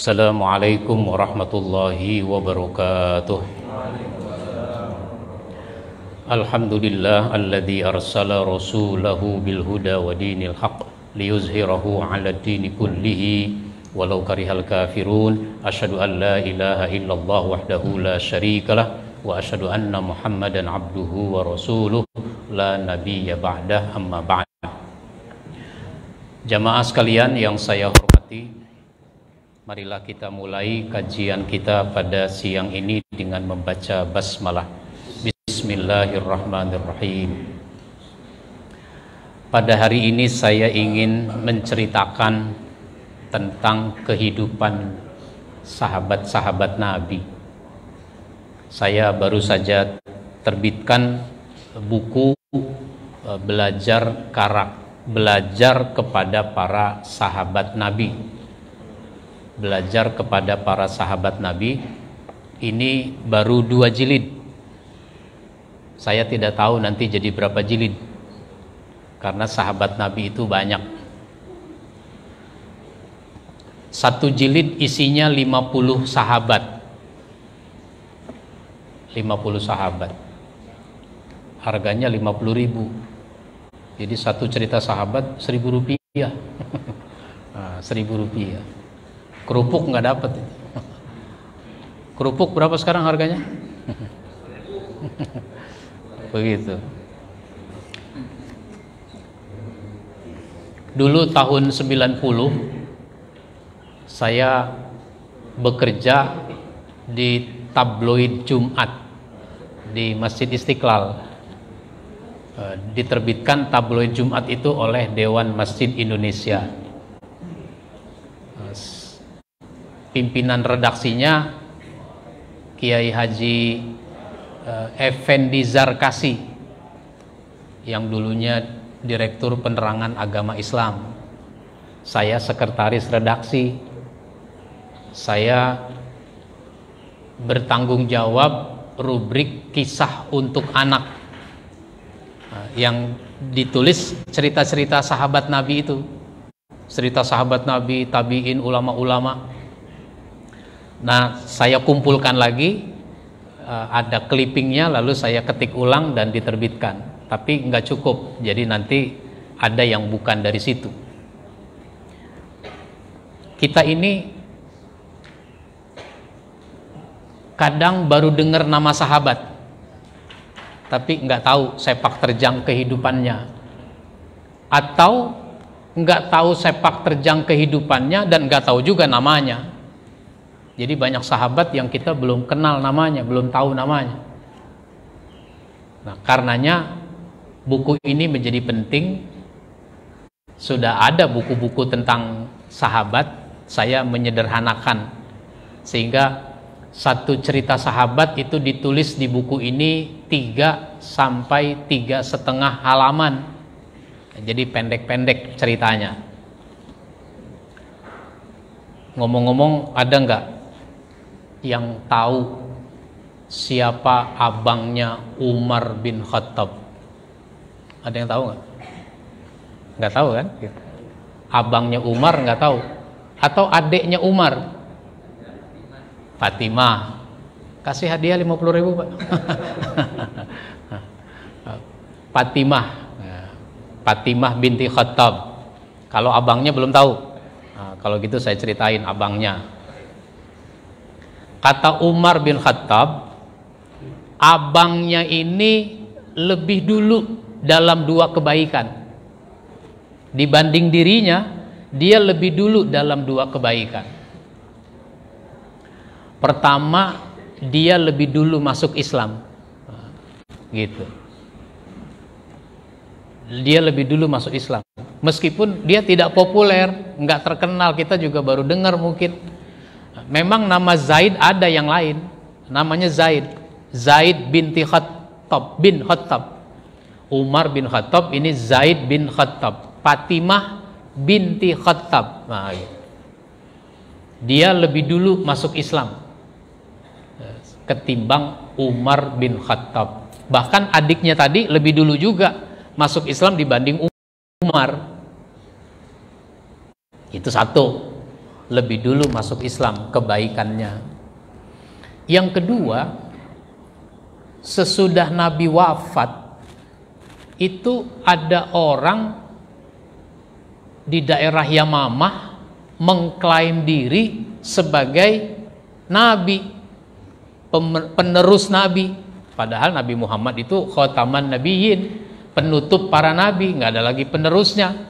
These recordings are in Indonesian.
Assalamualaikum warahmatullahi wabarakatuh. Alhamdulillah alladzi arsala rasulahu bil huda wa dinil haqq liyuzhirahu 'ala dini kullihi walau karihal kafirun. Asyhadu an la ilaha illallah wahdahu la syarikalah wa asyhadu anna Muhammadan abduhu wa rasuluh la nabiyya ba'dah, amma ba'd. Jamaah sekalian yang saya hormati, marilah kita mulai kajian kita pada siang ini dengan membaca basmalah. Bismillahirrahmanirrahim. Pada hari ini saya ingin menceritakan tentang kehidupan sahabat-sahabat Nabi. Saya baru saja terbitkan buku belajar kepada para sahabat Nabi. Belajar kepada para sahabat Nabi ini baru 2 jilid. Saya tidak tahu nanti jadi berapa jilid, karena sahabat Nabi itu banyak. 1 jilid isinya 50 sahabat. 50 sahabat. Harganya 50.000. Jadi satu cerita sahabat 1.000 rupiah. Nah, 1.000 rupiah. Kerupuk nggak dapat. Kerupuk berapa sekarang harganya? Begitu. Dulu tahun 90 saya bekerja di tabloid Jumat di Masjid Istiqlal. Diterbitkan tabloid Jumat itu oleh Dewan Masjid Indonesia. Pimpinan redaksinya Kiai Haji Effendi Zarkasi, yang dulunya Direktur Penerangan Agama Islam. Saya sekretaris redaksi. Saya bertanggung jawab rubrik kisah untuk anak, yang ditulis cerita-cerita sahabat Nabi itu. Cerita sahabat Nabi, tabi'in, ulama-ulama. Nah, saya kumpulkan lagi, ada clippingnya, lalu saya ketik ulang dan diterbitkan. Tapi nggak cukup, jadi nanti ada yang bukan dari situ. Kita ini kadang baru dengar nama sahabat, tapi nggak tahu sepak terjang kehidupannya, atau nggak tahu sepak terjang kehidupannya dan nggak tahu juga namanya. Jadi banyak sahabat yang kita belum kenal namanya, belum tahu namanya. Nah, karenanya buku ini menjadi penting. Sudah ada buku-buku tentang sahabat, saya menyederhanakan sehingga satu cerita sahabat itu ditulis di buku ini 3 sampai 3,5 halaman. Jadi pendek-pendek ceritanya. Ngomong-ngomong, ada nggak yang tahu siapa abangnya Umar bin Khattab? Ada yang tahu nggak? Nggak tahu kan? Abangnya Umar nggak tahu. Atau adiknya Umar? Fatimah. Kasih hadiah 50.000, Pak. Fatimah binti Khattab. Kalau abangnya belum tahu. Nah, kalau gitu saya ceritain abangnya. Kata Umar bin Khattab, abangnya ini lebih dulu dalam 2 kebaikan dibanding dirinya. Dia lebih dulu dalam 2 kebaikan. Pertama, dia lebih dulu masuk Islam. Gitu. Dia lebih dulu masuk Islam. Meskipun dia tidak populer, nggak terkenal, kita juga baru dengar mungkin. Memang nama Zaid ada yang lain. Namanya Zaid. Zaid binti Khattab bin Khattab. Umar bin Khattab, ini Zaid bin Khattab. Fatimah binti Khattab. Nah, dia lebih dulu masuk Islam ketimbang Umar bin Khattab. Bahkan adiknya tadi lebih dulu juga masuk Islam dibanding Umar. Itu satu. lebih dulu masuk Islam kebaikannya. Yang kedua, sesudah Nabi wafat itu ada orang di daerah Yamamah mengklaim diri sebagai nabi, penerus nabi, padahal Nabi Muhammad itu khataman nabiyyin, penutup para nabi, nggak ada lagi penerusnya.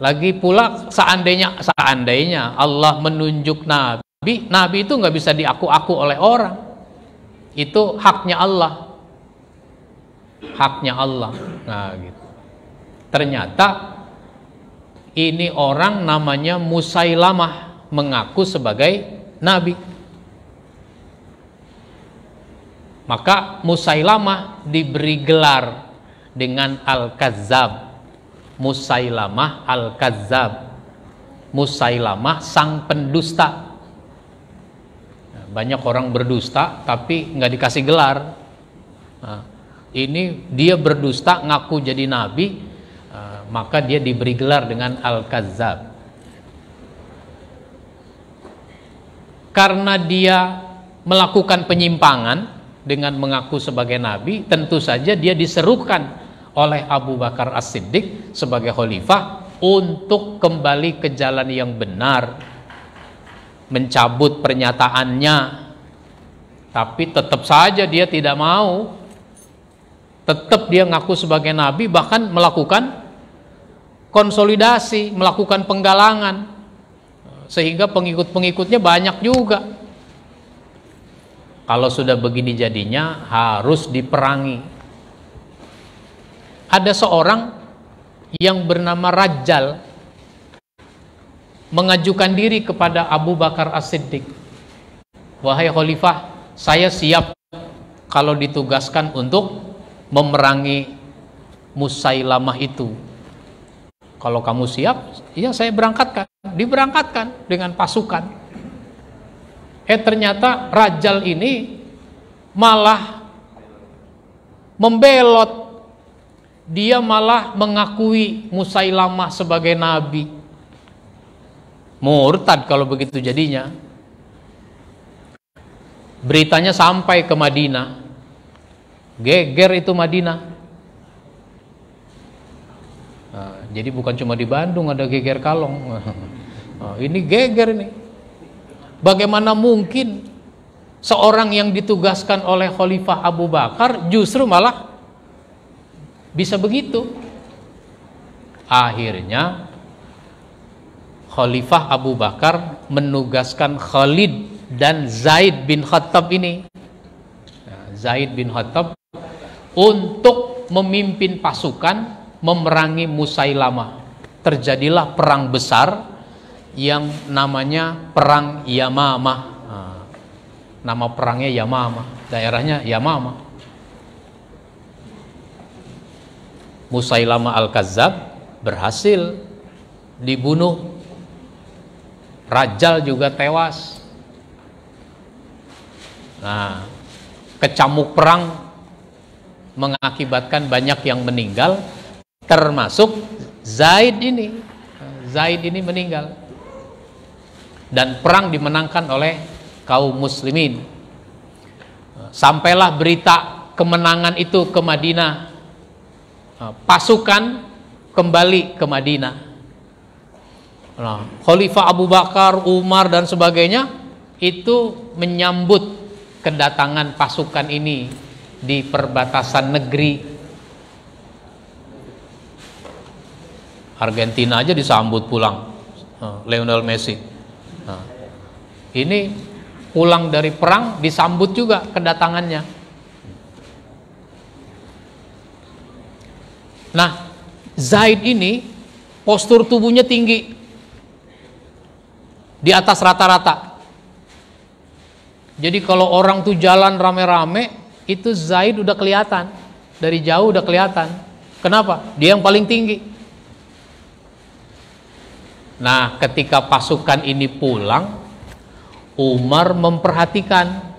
Lagi pula seandainya Allah menunjuk nabi itu nggak bisa diaku-aku oleh orang, itu haknya Allah. Nah gitu. Ternyata ini orang namanya Musailamah mengaku sebagai nabi. Maka Musailamah diberi gelar dengan Al-Kazzab. Musailamah Al-Kazzab. Musailamah sang pendusta. Banyak orang berdusta tapi nggak dikasih gelar. Nah, ini dia berdusta ngaku jadi nabi, maka dia diberi gelar dengan Al-Kazzab. Karena dia melakukan penyimpangan dengan mengaku sebagai nabi, tentu saja dia diserukan oleh Abu Bakar As-Siddiq sebagai khalifah untuk kembali ke jalan yang benar, mencabut pernyataannya. Tapi tetap saja dia tidak mau, tetap dia ngaku sebagai nabi, bahkan melakukan konsolidasi, melakukan penggalangan, sehingga pengikut-pengikutnya banyak juga. Kalau sudah begini jadinya harus diperangi. Ada seorang yang bernama Rajjal mengajukan diri kepada Abu Bakar As-Siddiq, wahai khalifah, saya siap kalau ditugaskan untuk memerangi Musailamah itu. Kalau kamu siap, ya saya berangkatkan. Diberangkatkan dengan pasukan. Ternyata Rajjal ini malah membelot. Dia malah mengakui Musailamah sebagai nabi. Murtad kalau begitu jadinya. Beritanya sampai ke Madinah. Geger itu Madinah. Nah, jadi bukan cuma di Bandung ada geger kalong. Nah, ini geger ini. Bagaimana mungkin seorang yang ditugaskan oleh Khalifah Abu Bakar justru malah bisa begitu? Akhirnya Khalifah Abu Bakar menugaskan Khalid dan Zaid bin Khattab ini. Nah, Zaid bin Khattab untuk memimpin pasukan memerangi Musailamah. Terjadilah perang besar yang namanya Perang Yamamah. Nah, nama perangnya Yamamah, daerahnya Yamamah. Musailamah Al-Kazzab berhasil dibunuh. Rajjal juga tewas. Nah, kecamuk perang mengakibatkan banyak yang meninggal, termasuk Zaid ini. Zaid ini meninggal. Dan perang dimenangkan oleh kaum muslimin. Sampailah berita kemenangan itu ke Madinah. Pasukan kembali ke Madinah. Nah, Khalifah Abu Bakar, Umar dan sebagainya itu menyambut kedatangan pasukan ini di perbatasan negeri. Argentina aja disambut pulang Lionel Messi. Nah, ini pulang dari perang disambut juga kedatangannya. Nah, Zaid ini postur tubuhnya tinggi, di atas rata-rata. Jadi kalau orang tuh jalan rame-rame, itu Zaid udah kelihatan, dari jauh udah kelihatan. Kenapa? Dia yang paling tinggi. Nah, ketika pasukan ini pulang, Umar memperhatikan,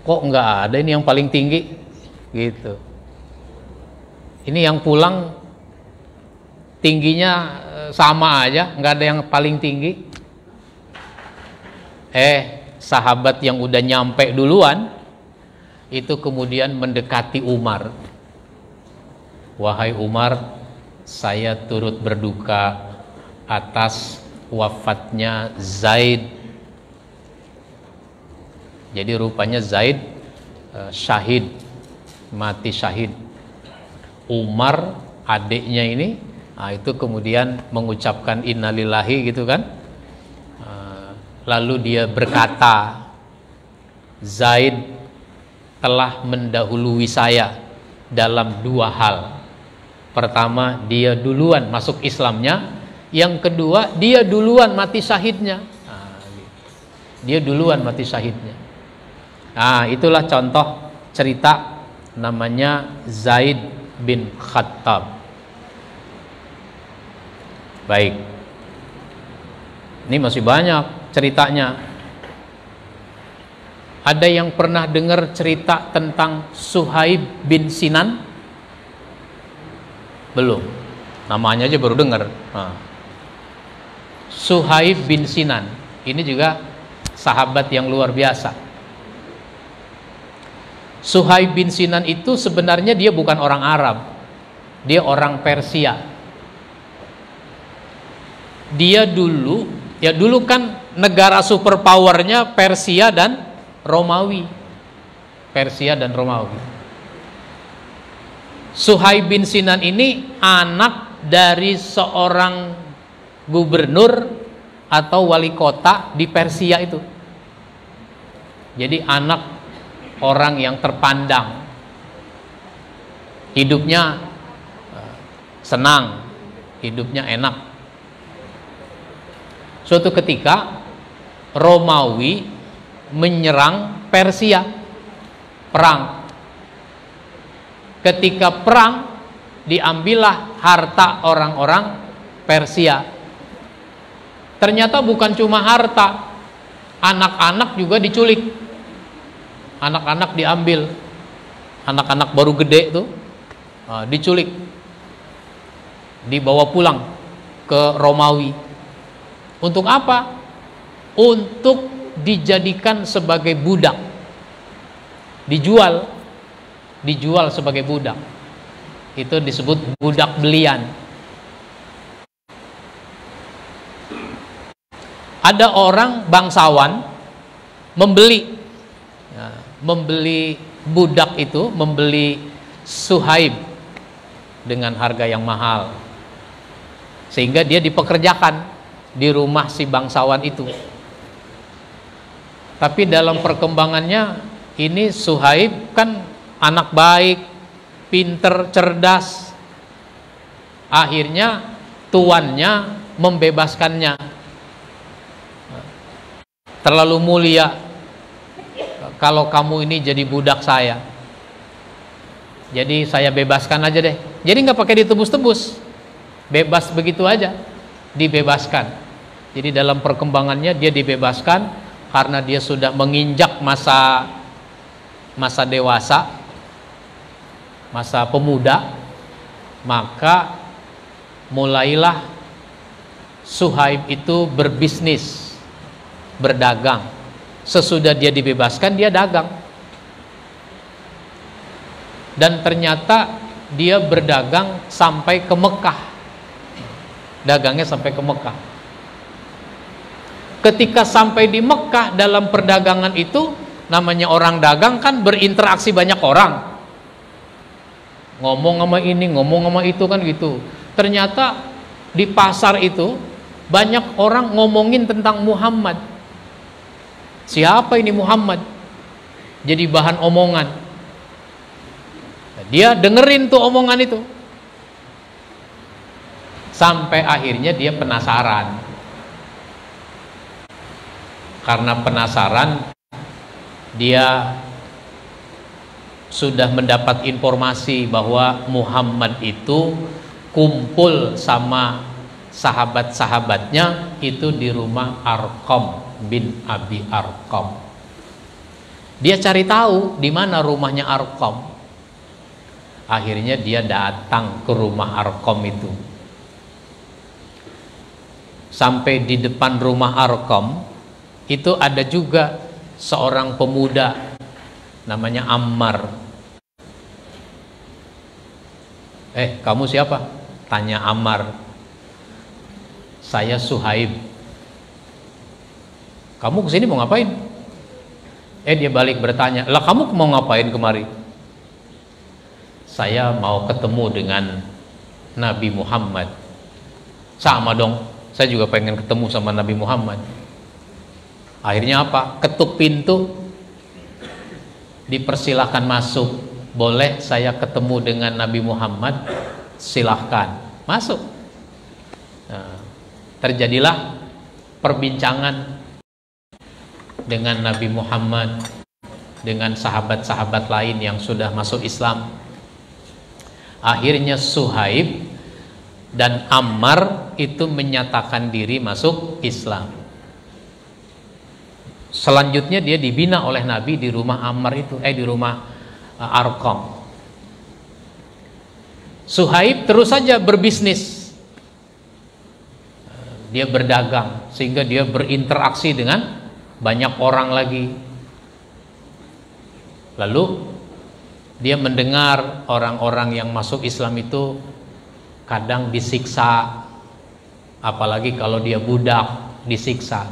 kok nggak ada ini yang paling tinggi, gitu. Ini yang pulang tingginya sama aja, nggak ada yang paling tinggi. Sahabat yang udah nyampe duluan itu kemudian mendekati Umar. Wahai Umar, saya turut berduka atas wafatnya Zaid. Jadi rupanya Zaid syahid, mati syahid. Umar adiknya ini, itu kemudian mengucapkan innalillahi gitu kan. Lalu dia berkata, Zaid telah mendahului saya dalam 2 hal. Pertama, dia duluan masuk Islamnya. Yang kedua, dia duluan mati syahidnya. Dia duluan mati syahidnya. Itulah contoh cerita namanya Zaid bin Khattab. Baik. Ini masih banyak ceritanya. Ada yang pernah dengar cerita tentang Suhaib bin Sinan? Belum. Namanya aja baru dengar. Suhaib bin Sinan. Ini juga sahabat yang luar biasa. Suhaib bin Sinan itu sebenarnya dia bukan orang Arab. Dia orang Persia. Dia dulu kan negara superpowernya Persia dan Romawi. Persia dan Romawi. Suhaib bin Sinan ini anak dari seorang gubernur atau wali kota di Persia itu. Jadi anak orang yang terpandang. Hidupnya senang, hidupnya enak. Suatu ketika Romawi menyerang Persia, perang. Ketika perang, diambillah harta orang-orang Persia. Ternyata bukan cuma harta, anak-anak juga diculik. Anak-anak diambil, anak-anak baru gede tuh diculik, dibawa pulang ke Romawi. Untuk apa? Untuk dijadikan sebagai budak, dijual sebagai budak. Itu disebut budak belian. Ada orang bangsawan membeli budak itu, membeli Suhaib dengan harga yang mahal, sehingga dia dipekerjakan di rumah si bangsawan itu. Tapi dalam perkembangannya ini Suhaib kan anak baik, pinter, cerdas. Akhirnya tuannya membebaskannya. Terlalu mulia, kalau kamu ini jadi budak saya, jadi saya bebaskan aja deh. Jadi nggak pakai ditebus-tebus, bebas begitu aja, dibebaskan. Jadi dalam perkembangannya dia dibebaskan karena dia sudah menginjak masa dewasa, masa pemuda. Maka mulailah Suhaib itu berbisnis, berdagang. Sesudah dia dibebaskan, dia dagang. Dan ternyata dia berdagang sampai ke Mekah. Dagangnya sampai ke Mekah. Ketika sampai di Mekah, dalam perdagangan itu, namanya orang dagang kan berinteraksi banyak orang, ngomong sama ini, ngomong sama itu kan gitu. Ternyata di pasar itu banyak orang ngomongin tentang Muhammad. Siapa ini Muhammad? Jadi bahan omongan. Dia dengerin tuh omongan itu, sampai akhirnya dia penasaran. Karena penasaran, dia sudah mendapat informasi bahwa Muhammad itu kumpul sama sahabat-sahabatnya itu di rumah Arqam bin Abi Arqam. Dia cari tahu di mana rumahnya Arqam. Akhirnya dia datang ke rumah Arqam itu. sampai di depan rumah Arqam, itu ada juga seorang pemuda namanya Ammar. Kamu siapa? Tanya Ammar. Saya Suhaib. Kamu kesini mau ngapain? Dia balik bertanya, lah kamu mau ngapain kemari? Saya mau ketemu dengan Nabi Muhammad. Sama dong, saya juga pengen ketemu sama Nabi Muhammad. Akhirnya apa? Ketuk pintu, dipersilahkan masuk. Boleh saya ketemu dengan Nabi Muhammad? Silahkan masuk. Nah, terjadilah perbincangan dengan Nabi Muhammad, dengan sahabat-sahabat lain yang sudah masuk Islam. Akhirnya Suhaib dan Ammar itu menyatakan diri masuk Islam. Selanjutnya dia dibina oleh Nabi di rumah Ammar itu, di rumah Arqam. Suhaib terus saja berbisnis. Dia berdagang sehingga dia berinteraksi dengan banyak orang lagi. Lalu dia mendengar orang-orang yang masuk Islam itu kadang disiksa, apalagi kalau dia budak, disiksa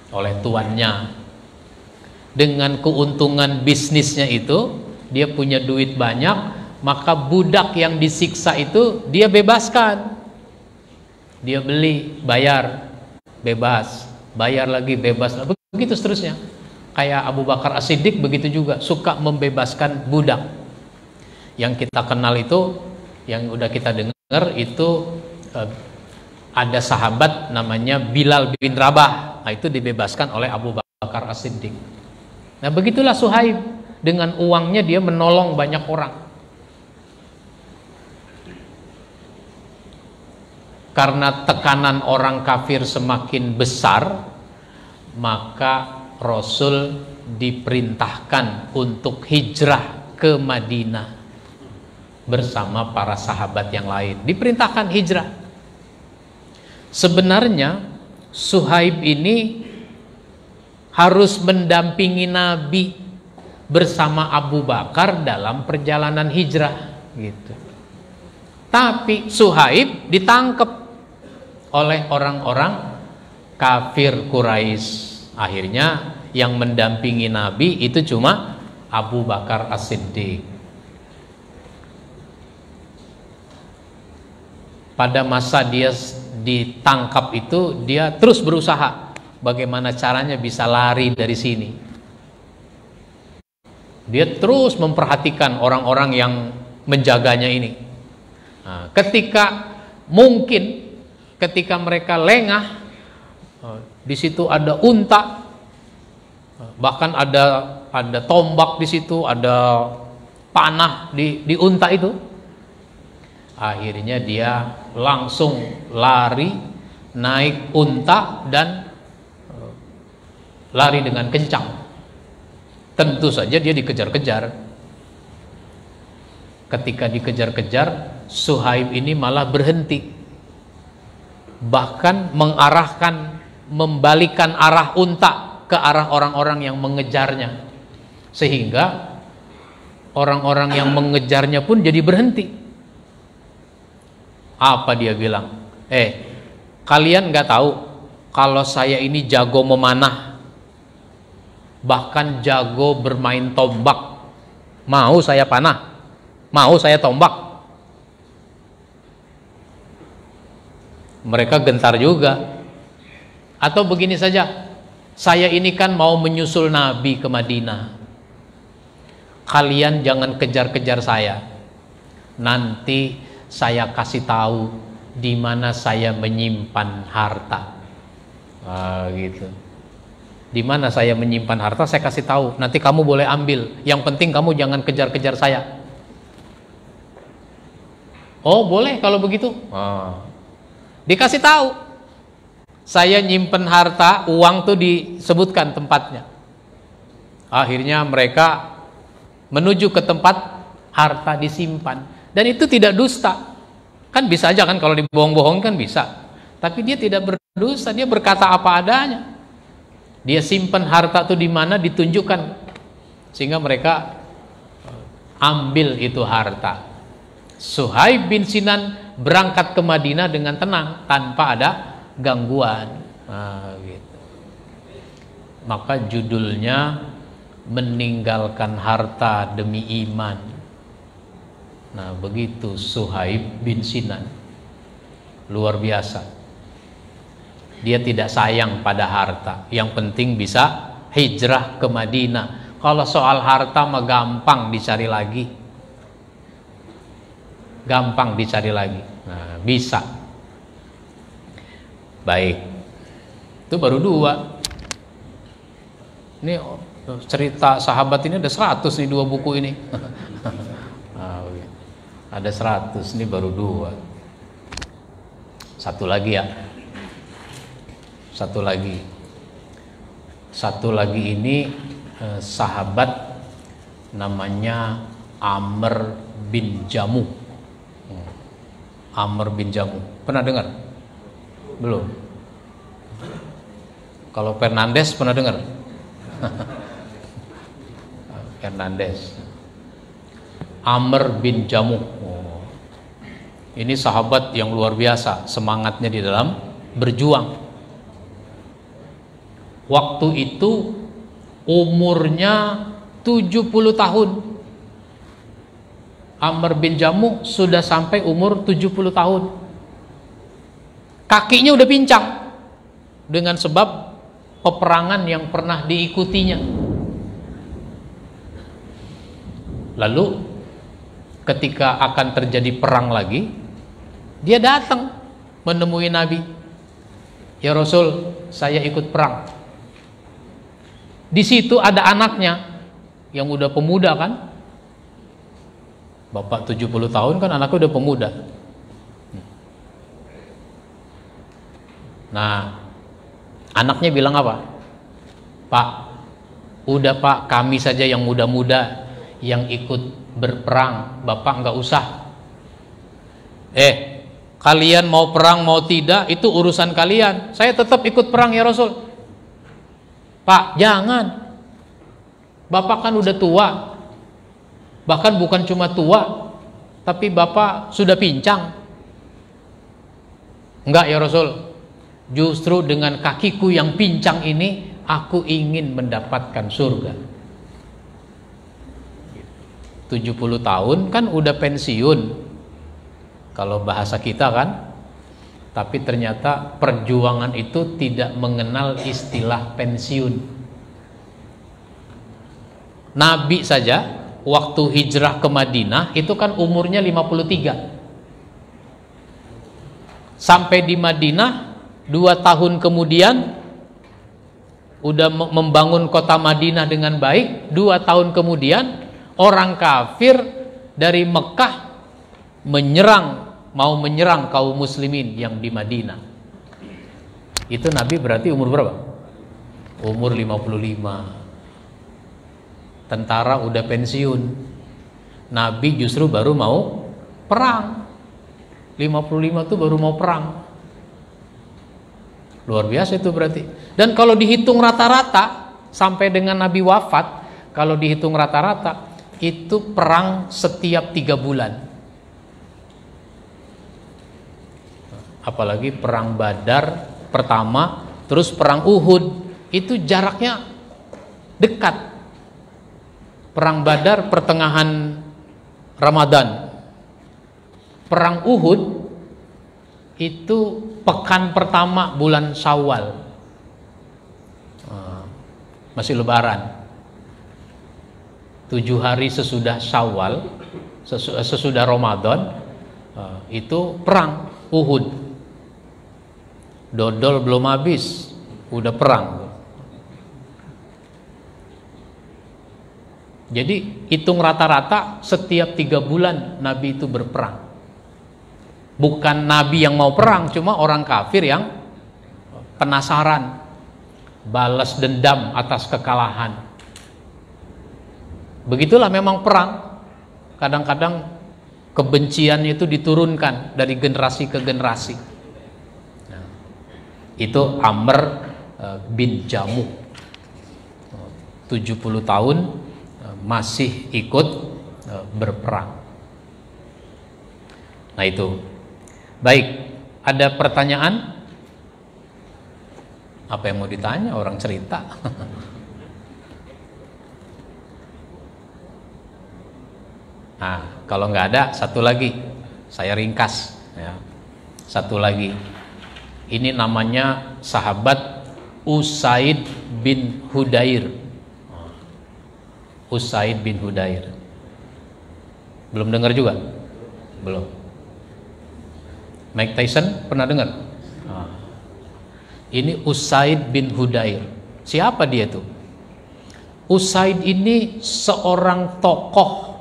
oleh tuannya. Dengan keuntungan bisnisnya itu, dia punya duit banyak, maka budak yang disiksa itu dia bebaskan. Dia beli, bayar, bebas, bayar lagi, bebas, begitu seterusnya. Kayak Abu Bakar As-Siddiq begitu juga, suka membebaskan budak. Yang kita kenal itu, yang udah kita dengar itu, ada sahabat namanya Bilal bin Rabah. Nah, itu dibebaskan oleh Abu Bakar As-Siddiq. Nah, begitulah Suhaib, dengan uangnya dia menolong banyak orang. Karena tekanan orang kafir semakin besar, maka Rasul diperintahkan untuk hijrah ke Madinah bersama para sahabat yang lain. Diperintahkan hijrah. Sebenarnya Suhaib ini harus mendampingi Nabi bersama Abu Bakar dalam perjalanan hijrah gitu. Tapi Suhaib ditangkap oleh orang-orang kafir Quraisy. Akhirnya yang mendampingi Nabi itu cuma Abu Bakar As-Siddiq. Pada masa dia ditangkap itu, dia terus berusaha bagaimana caranya bisa lari dari sini. Dia terus memperhatikan orang-orang yang menjaganya ini. Nah, ketika mereka lengah, di situ ada unta, bahkan ada tombak di situ, ada panah di unta itu. Akhirnya dia langsung lari, naik unta dan lari dengan kencang. Tentu saja dia dikejar-kejar. Ketika dikejar-kejar, Suhaib ini malah berhenti, bahkan membalikkan arah unta ke arah orang-orang yang mengejarnya, sehingga orang-orang yang mengejarnya pun jadi berhenti. Apa dia bilang? Kalian nggak tahu kalau saya ini jago memanah, bahkan jago bermain tombak. Mau saya panah? Mau saya tombak? Mereka gentar juga. Atau begini saja, saya ini kan mau menyusul Nabi ke Madinah. Kalian jangan kejar-kejar saya. Nanti saya kasih tahu di mana saya menyimpan harta. Gitu. Di mana saya menyimpan harta, saya kasih tahu. Nanti kamu boleh ambil. Yang penting kamu jangan kejar-kejar saya. Oh, boleh kalau begitu. Dikasih tahu. Saya nyimpen harta, uang tuh disebutkan tempatnya. Akhirnya mereka menuju ke tempat harta disimpan. Dan itu tidak dusta. Kan bisa aja kan kalau dibohong-bohong kan bisa. Tapi dia tidak berdosa, dia berkata apa adanya. Dia simpan harta itu di mana ditunjukkan, sehingga mereka ambil itu harta. Suhaib bin Sinan berangkat ke Madinah dengan tenang tanpa ada gangguan. Nah, gitu. Maka judulnya meninggalkan harta demi iman. Nah, begitu Suhaib bin Sinan. Luar biasa. Dia tidak sayang pada harta. Yang penting bisa hijrah ke Madinah. Kalau soal harta mah gampang dicari lagi. Gampang dicari lagi. Nah, bisa. Baik. Itu baru 2. Ini cerita sahabat ini ada 100 nih 2 buku ini. Ada 100, ini baru 2. Satu lagi ya. Satu lagi ini sahabat namanya Amr bin Jamuh. Amr bin Jamuh. Pernah dengar? Belum. Kalau Fernandes pernah dengar? Fernandes. Amr bin Jamuh. Ini sahabat yang luar biasa semangatnya di dalam berjuang. Waktu itu umurnya 70 tahun. Amr bin Jamuh sudah sampai umur 70 tahun. Kakinya udah pincang dengan sebab peperangan yang pernah diikutinya. Lalu ketika akan terjadi perang lagi, dia datang menemui Nabi. Ya Rasul, saya ikut perang. Di situ ada anaknya yang udah pemuda kan. Bapak 70 tahun kan, anaknya udah pemuda. Nah, anaknya bilang apa? Pak, udah Pak, kami saja yang muda-muda yang ikut berperang, Bapak nggak usah. Kalian mau perang mau tidak itu urusan kalian. Saya tetap ikut perang ya Rasul. Pak, jangan. Bapak kan udah tua. Bahkan bukan cuma tua, tapi Bapak sudah pincang. Enggak ya Rasul. Justru dengan kakiku yang pincang ini, aku ingin mendapatkan surga. 70 tahun kan udah pensiun, kalau bahasa kita kan. Tapi ternyata perjuangan itu tidak mengenal istilah pensiun. Nabi saja waktu hijrah ke Madinah itu kan umurnya 53. Sampai di Madinah 2 tahun kemudian udah membangun kota Madinah dengan baik. 2 tahun kemudian orang kafir dari Mekah mau menyerang kaum muslimin yang di Madinah. Itu Nabi berarti umur berapa? Umur 55. Tentara udah pensiun. Nabi justru baru mau perang. 55 tuh baru mau perang. Luar biasa itu berarti. Dan kalau dihitung rata-rata sampai dengan Nabi wafat, kalau dihitung rata-rata itu perang setiap 3 bulan. Apalagi perang Badar pertama, terus perang Uhud itu jaraknya dekat. Perang Badar pertengahan Ramadan. Perang Uhud itu pekan pertama bulan Syawal. Masih lebaran. 7 hari sesudah Syawal, sesudah Ramadan, itu perang Uhud. Dodol belum habis, udah perang. Jadi hitung rata-rata setiap 3 bulan Nabi itu berperang. Bukan Nabi yang mau perang, cuma orang kafir yang penasaran, balas dendam atas kekalahan. Begitulah memang perang. Kadang-kadang kebencian itu diturunkan dari generasi ke generasi. Itu Amr bin Jamuh, 70 tahun masih ikut berperang. Nah itu. Baik, ada pertanyaan? Apa yang mau ditanya? Orang cerita. Nah, kalau nggak ada, satu lagi saya ringkas ya. Satu lagi, ini namanya sahabat Usaid bin Hudair. Usaid bin Hudair. Belum dengar juga? Belum. Mike Tyson pernah dengar? Ini Usaid bin Hudair. Siapa dia tuh? Usaid ini seorang tokoh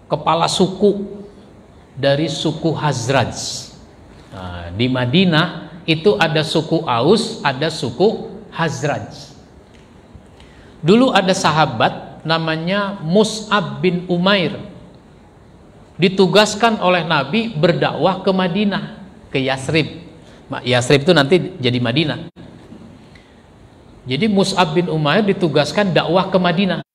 kepala suku dari suku Hazraj. Nah, di Madinah itu ada suku Aus, ada suku Hazraj. Dulu ada sahabat namanya Mus'ab bin Umair, ditugaskan oleh Nabi berdakwah ke Madinah, ke Yasrib. Yasrib itu nanti jadi Madinah. Jadi Mus'ab bin Umair ditugaskan dakwah ke Madinah.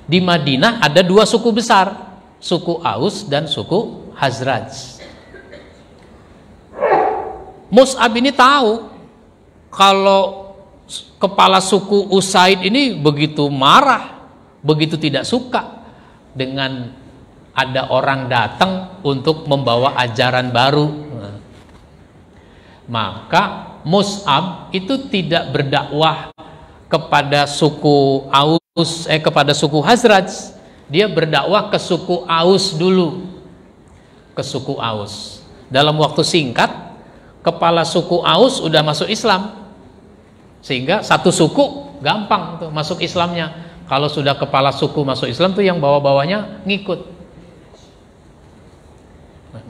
Di Madinah ada dua suku besar, suku Aus dan suku Hazraj. Mus'ab ini tahu kalau kepala suku Usaid ini begitu marah, begitu tidak suka dengan ada orang datang untuk membawa ajaran baru. Maka Mus'ab itu tidak berdakwah kepada suku Aus, kepada suku Hazraj. Dia berdakwah ke suku Aus dulu, ke suku Aus. Dalam waktu singkat, kepala suku Aus udah masuk Islam, sehingga satu suku gampang tuh masuk Islamnya. Kalau sudah kepala suku masuk Islam tuh yang bawa-bawanya ngikut.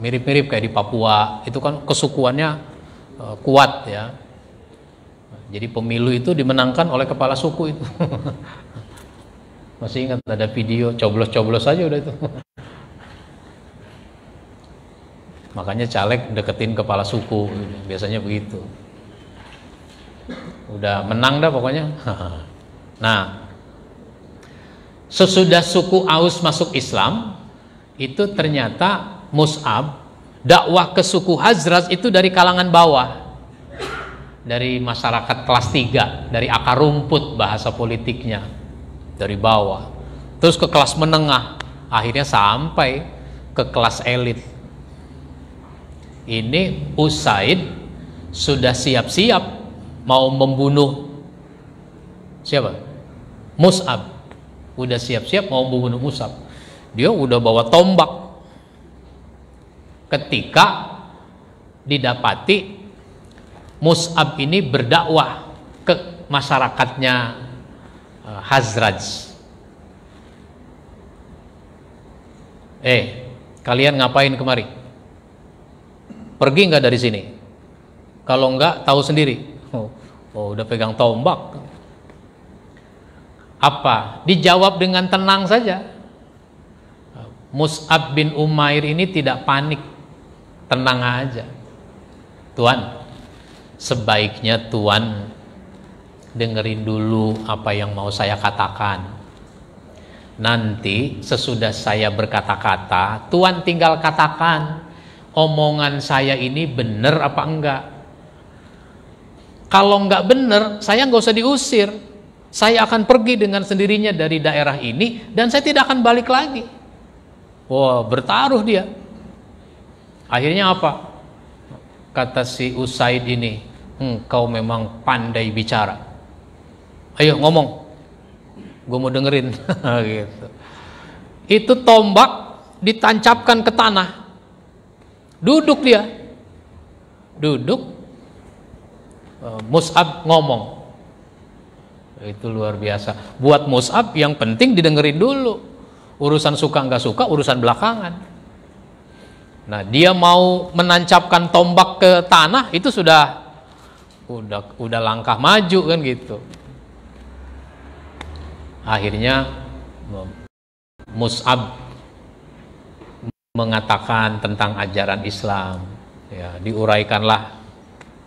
Mirip-mirip kayak di Papua, itu kan kesukuannya kuat ya. Jadi pemilu itu dimenangkan oleh kepala suku itu. Masih ingat ada video coblos-coblos aja udah itu. Makanya caleg deketin kepala suku, biasanya begitu. Udah menang dah pokoknya. Nah, sesudah suku Aus masuk Islam, itu ternyata Mus'ab dakwah ke suku Hazraj itu dari kalangan bawah, dari masyarakat kelas 3, dari akar rumput bahasa politiknya, dari bawah, terus ke kelas menengah, akhirnya sampai ke kelas elit. Ini Usaid sudah siap-siap mau membunuh siapa? Mus'ab. Udah siap-siap mau membunuh Mus'ab. Dia udah bawa tombak. Ketika didapati Mus'ab ini berdakwah ke masyarakatnya Hazraj. Kalian ngapain kemari? Pergi nggak dari sini? Kalau nggak, tahu sendiri. Udah pegang tombak. Apa? Dijawab dengan tenang saja. Mus'ab bin Umair ini tidak panik, tenang aja. Tuan, sebaiknya Tuan dengerin dulu apa yang mau saya katakan. Nanti sesudah saya berkata-kata, Tuan tinggal katakan omongan saya ini benar apa enggak. Kalau enggak benar, saya nggak usah diusir. Saya akan pergi dengan sendirinya dari daerah ini dan saya tidak akan balik lagi. Wah, bertaruh dia. Akhirnya apa? Kata si Usaid ini, kau memang pandai bicara. Ayo ngomong, gue mau dengerin. Gitu. Itu tombak ditancapkan ke tanah. Duduk dia. Duduk. Mus'ab ngomong. Itu luar biasa. Buat Mus'ab yang penting didengerin dulu. Urusan suka nggak suka, urusan belakangan. Nah, dia mau menancapkan tombak ke tanah, itu sudah langkah maju kan gitu. Akhirnya Mus'ab mengatakan tentang ajaran Islam. Ya, diuraikanlah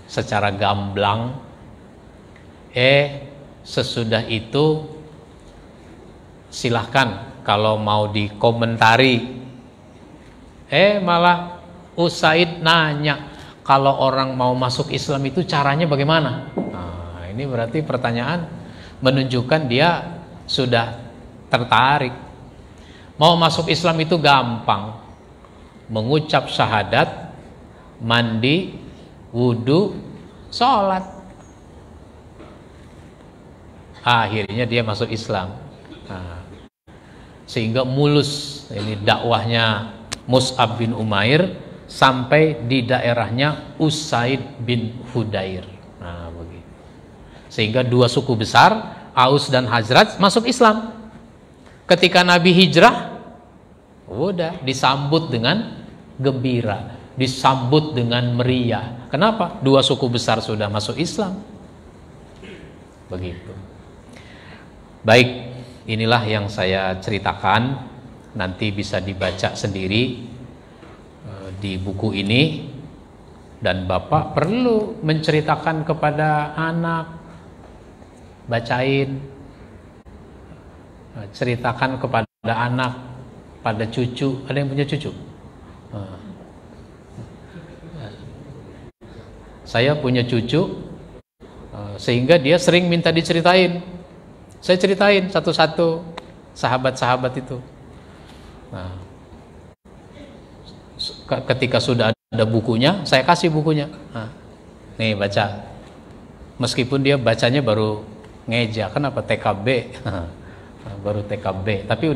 secara gamblang. Sesudah itu silahkan kalau mau dikomentari. Malah Usaid nanya, kalau orang mau masuk Islam itu caranya bagaimana? Nah, ini berarti pertanyaan menunjukkan dia sudah tertarik. Mau masuk Islam itu gampang. Mengucap syahadat, mandi, wudhu, sholat. Akhirnya dia masuk Islam. Nah, sehingga mulus ini dakwahnya Mus'ab bin Umair sampai di daerahnya Usaid bin Hudair. Nah, begitu. Sehingga dua suku besar, Aus dan Hazraj, masuk Islam. Ketika Nabi hijrah, udah disambut dengan gembira, disambut dengan meriah. Kenapa? Dua suku besar sudah masuk Islam. Begitu. Baik, inilah yang saya ceritakan. Nanti bisa dibaca sendiri di buku ini. Dan Bapak perlu menceritakan kepada anak, bacain, ceritakan kepada anak, pada cucu. Ada yang punya cucu? Saya punya cucu, sehingga dia sering minta diceritain. Saya ceritain satu-satu sahabat-sahabat itu. Nah, ketika sudah ada bukunya, saya kasih bukunya. Nah, nih baca. Meskipun dia bacanya baru ngeja, kenapa TKB? Baru TKB, tapi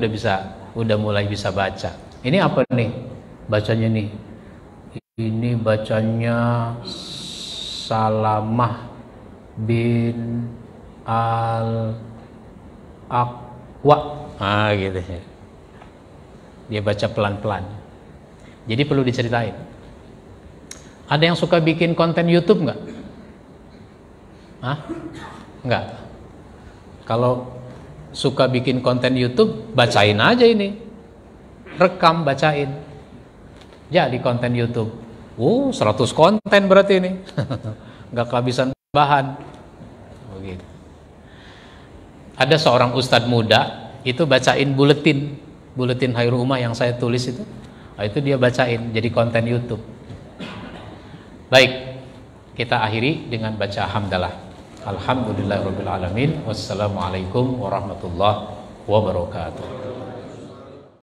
udah mulai bisa baca. Ini apa nih? Bacanya nih. Ini bacanya Salamah bin Al-Aqwa. Gitu. Dia baca pelan-pelan. Jadi perlu diceritain. Ada yang suka bikin konten YouTube nggak? Nggak. Kalau suka bikin konten YouTube, bacain aja ini. Rekam, bacain. Jadi konten YouTube. 100 konten berarti ini. Nggak kehabisan bahan. Begitu. Ada seorang ustadz muda, itu bacain buletin Hairul Ummah yang saya tulis itu. Nah, itu dia bacain jadi konten YouTube. Baik, kita akhiri dengan baca hamdalah. Alhamdulillahirabbil alamin. Wassalamualaikum warahmatullahi wabarakatuh.